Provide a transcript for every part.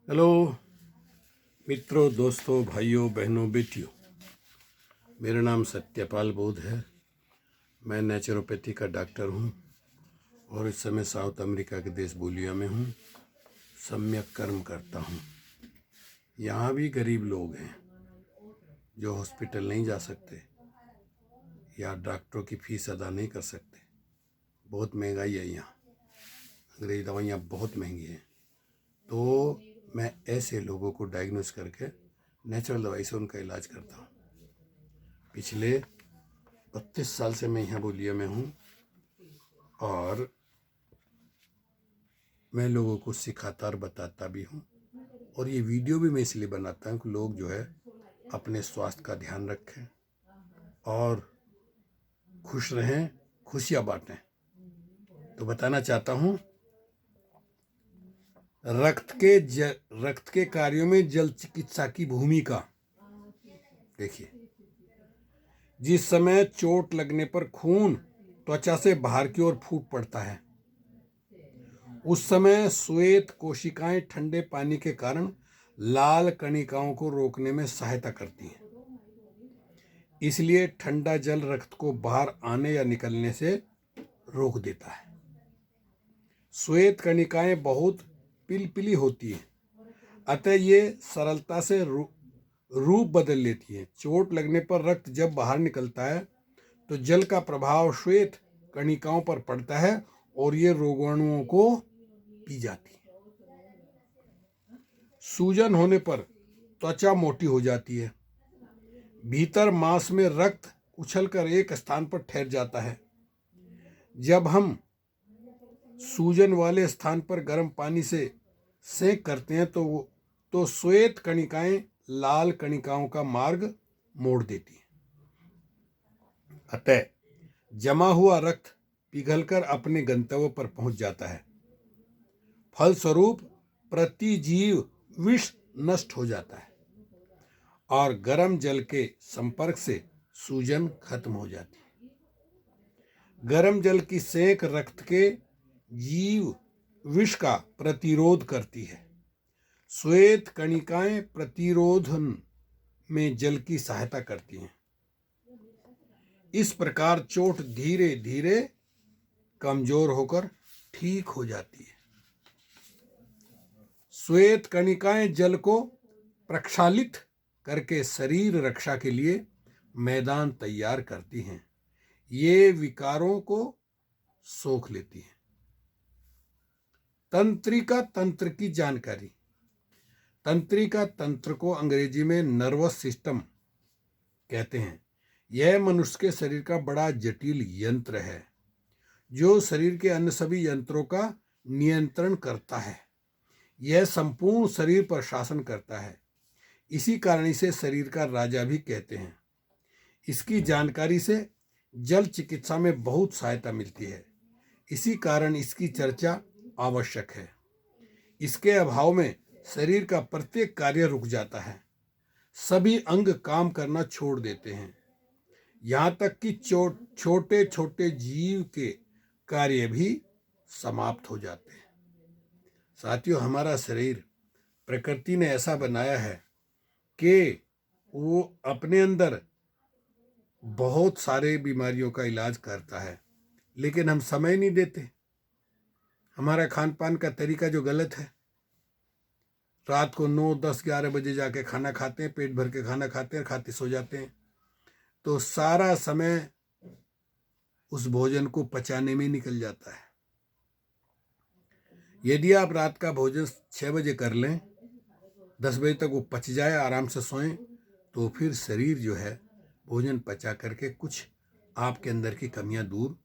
Hello मित्रों, दोस्तों, भाइयों, बहनों, बेटियों। मेरा नाम सत्यपाल बोध है। मैं नेचुरोपैथी का डॉक्टर हूँ और इस समय साउथ अमेरिका के देश बोलिया में हूँ। सम्यक कर्म करता हूँ। यहाँ भी गरीब लोग हैं जो हॉस्पिटल नहीं जा सकते या डॉक्टरों की फीस अदा नहीं कर सकते। बहुत महंगाई है यहाँ, अंग्रेजी दवाइयाँ बहुत महंगी हैं। तो मैं ऐसे लोगों को डायग्नोस करके नेचुरल दवाई से उनका इलाज करता हूँ। पिछले 32 साल से मैं यहाँ बोलिया में हूँ और मैं लोगों को सिखाता और बताता भी हूँ। और ये वीडियो भी मैं इसलिए बनाता हूँ कि लोग जो है अपने स्वास्थ्य का ध्यान रखें और खुश रहें, खुशियाँ बांटें। तो बताना चाहता हूँ, रक्त के कार्यों में जल चिकित्सा की भूमिका। देखिए, जिस समय चोट लगने पर खून त्वचा से बाहर की ओर फूट पड़ता है, उस समय श्वेत कोशिकाएं ठंडे पानी के कारण लाल कणिकाओं को रोकने में सहायता करती हैं। इसलिए ठंडा जल रक्त को बाहर आने या निकलने से रोक देता है। श्वेत कणिकाएं बहुत पिलपिली होती हैं, अतः ये सरलता से रूप बदल लेती हैं। चोट लगने पर रक्त जब बाहर निकलता है तो जल का प्रभाव श्वेत कणिकाओं पर पड़ता है और ये रोगाणुओं को पी जाती है। सूजन होने पर त्वचा मोटी हो जाती है। भीतर मांस में रक्त उछलकर एक स्थान पर ठहर जाता है। जब हम सूजन वाले स्थान पर गर्म पानी से सेंक करते हैं तो श्वेत कणिकाएं लाल कणिकाओं का मार्ग मोड़ देती हैं। अतः जमा हुआ रक्त पिघलकर अपने गंतव्य पर पहुंच जाता है। फलस्वरूप प्रतिजीव विष नष्ट हो जाता है और गर्म जल के संपर्क से सूजन खत्म हो जाती है। गर्म जल की सेंक रक्त के जीव विष का प्रतिरोध करती है। श्वेत कणिकाएं प्रतिरोधन में जल की सहायता करती हैं। इस प्रकार चोट धीरे धीरे कमजोर होकर ठीक हो जाती है। श्वेत कणिकाएं जल को प्रक्षालित करके शरीर रक्षा के लिए मैदान तैयार करती हैं। ये विकारों को सोख लेती हैं। तंत्रिका तंत्र की जानकारी। तंत्रिका तंत्र को अंग्रेजी में नर्वस सिस्टम कहते हैं। यह मनुष्य के शरीर का बड़ा जटिल यंत्र है जो शरीर के अन्य सभी यंत्रों का नियंत्रण करता है। यह संपूर्ण शरीर पर शासन करता है। इसी कारण इसे शरीर का राजा भी कहते हैं। इसकी जानकारी से जल चिकित्सा में बहुत सहायता मिलती है। इसी कारण इसकी चर्चा आवश्यक है। इसके अभाव में शरीर का प्रत्येक कार्य रुक जाता है। सभी अंग काम करना छोड़ देते हैं। यहाँ तक कि छोटे छोटे जीव के कार्य भी समाप्त हो जाते हैं। साथियों, हमारा शरीर प्रकृति ने ऐसा बनाया है कि वो अपने अंदर बहुत सारे बीमारियों का इलाज करता है, लेकिन हम समय नहीं देते। हमारा खान पान का तरीका जो गलत है, रात को 9, 10, 11 बजे जाके खाना खाते हैं, पेट भर के खाना खाते हैं, खाते सो जाते हैं। तो सारा समय उस भोजन को पचाने में निकल जाता है। यदि आप रात का भोजन 6 बजे कर लें, 10 बजे तक वो पच जाए, आराम से सोएं, तो फिर शरीर जो है भोजन पचा करके कुछ आपके अंदर की कमियां दूर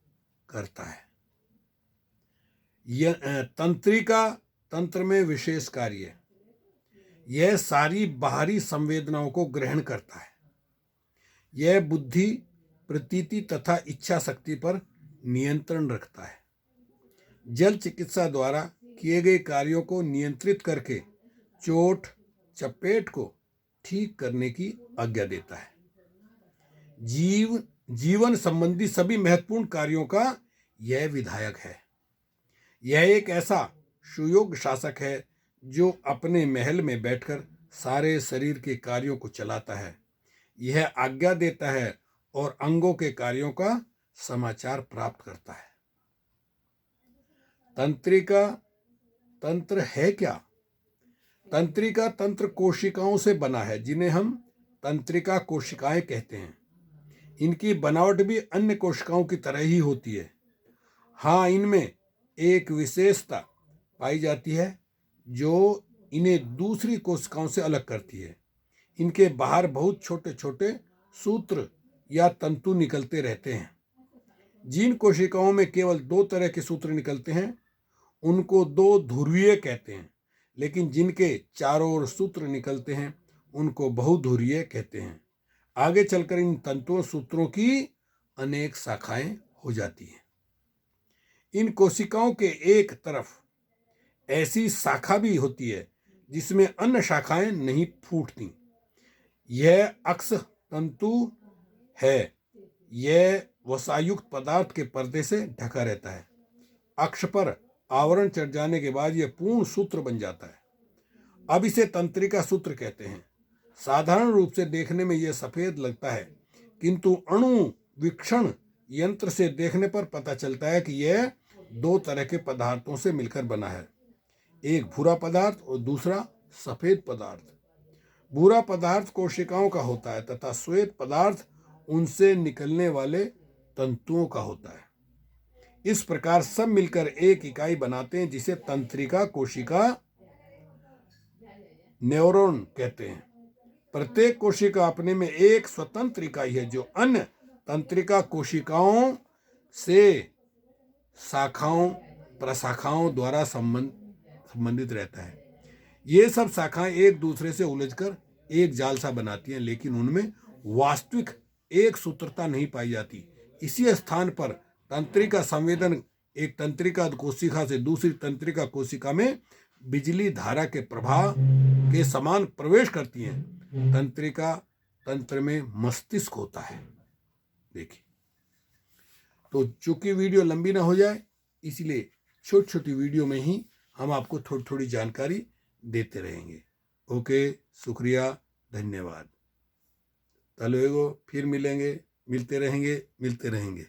करता है। यह तंत्रिका तंत्र में विशेष कार्य है। यह सारी बाहरी संवेदनाओं को ग्रहण करता है। यह बुद्धि, प्रतीति तथा इच्छा शक्ति पर नियंत्रण रखता है। जल चिकित्सा द्वारा किए गए कार्यों को नियंत्रित करके चोट चपेट को ठीक करने की आज्ञा देता है। जीवन संबंधी सभी महत्वपूर्ण कार्यों का यह विधायक है। यह एक ऐसा सुयोग्य शासक है जो अपने महल में बैठकर सारे शरीर के कार्यों को चलाता है। यह आज्ञा देता है और अंगों के कार्यों का समाचार प्राप्त करता है। तंत्रिका तंत्र है क्या? तंत्रिका तंत्र कोशिकाओं से बना है, जिन्हें हम तंत्रिका कोशिकाएं कहते हैं। इनकी बनावट भी अन्य कोशिकाओं की तरह ही होती है। हाँ, इनमें एक विशेषता पाई जाती है जो इन्हें दूसरी कोशिकाओं से अलग करती है। इनके बाहर बहुत छोटे छोटे सूत्र या तंतु निकलते रहते हैं। जिन कोशिकाओं में केवल 2 तरह के सूत्र निकलते हैं उनको 2 ध्रुवीय कहते हैं, लेकिन जिनके चारों ओर सूत्र निकलते हैं उनको बहुध्रुवीय कहते हैं। आगे चलकर इन तंतुओं सूत्रों की अनेक शाखाएं हो जाती हैं। इन कोशिकाओं के एक तरफ ऐसी शाखा भी होती है जिसमें अन्य शाखाएं नहीं फूटती। यह अक्ष तंतु है। यह वसायुक्त पदार्थ के पर्दे से ढका रहता है। अक्ष पर आवरण चढ़ जाने के बाद यह पूर्ण सूत्र बन जाता है। अब इसे तंत्रिका सूत्र कहते हैं। साधारण रूप से देखने में यह सफेद लगता है, किंतु अणु वीक्षण यंत्र से देखने पर पता चलता है कि यह 2 तरह के पदार्थों से मिलकर बना है, एक भूरा पदार्थ और दूसरा सफेद पदार्थ। भूरा पदार्थ कोशिकाओं का होता है तथा श्वेत पदार्थ उनसे निकलने वाले तंतुओं का होता है। इस प्रकार सब मिलकर एक इकाई बनाते हैं जिसे तंत्रिका कोशिका न्यूरॉन कहते हैं। प्रत्येक कोशिका अपने में एक स्वतंत्र इकाई है जो अन्य तंत्रिका कोशिकाओं से शाखाओं प्रशाखाओं द्वारा संबंधित रहता है। ये सब शाखाएं एक दूसरे से उलझकर एक जाल सा बनाती हैं, लेकिन उनमें वास्तविक एक सूत्रता नहीं पाई जाती। इसी स्थान पर तंत्रिका संवेदन एक तंत्रिका कोशिका से दूसरी तंत्रिका कोशिका में बिजली धारा के प्रवाह के समान प्रवेश करती हैं। तंत्रिका तंत्र में मस्तिष्क होता है। देखिए, तो चूंकि वीडियो लंबी ना हो जाए इसलिए छोटी छोटी वीडियो में ही हम आपको थोड़ी थोड़ी जानकारी देते रहेंगे। ओके, शुक्रिया, धन्यवाद। फिर मिलते रहेंगे।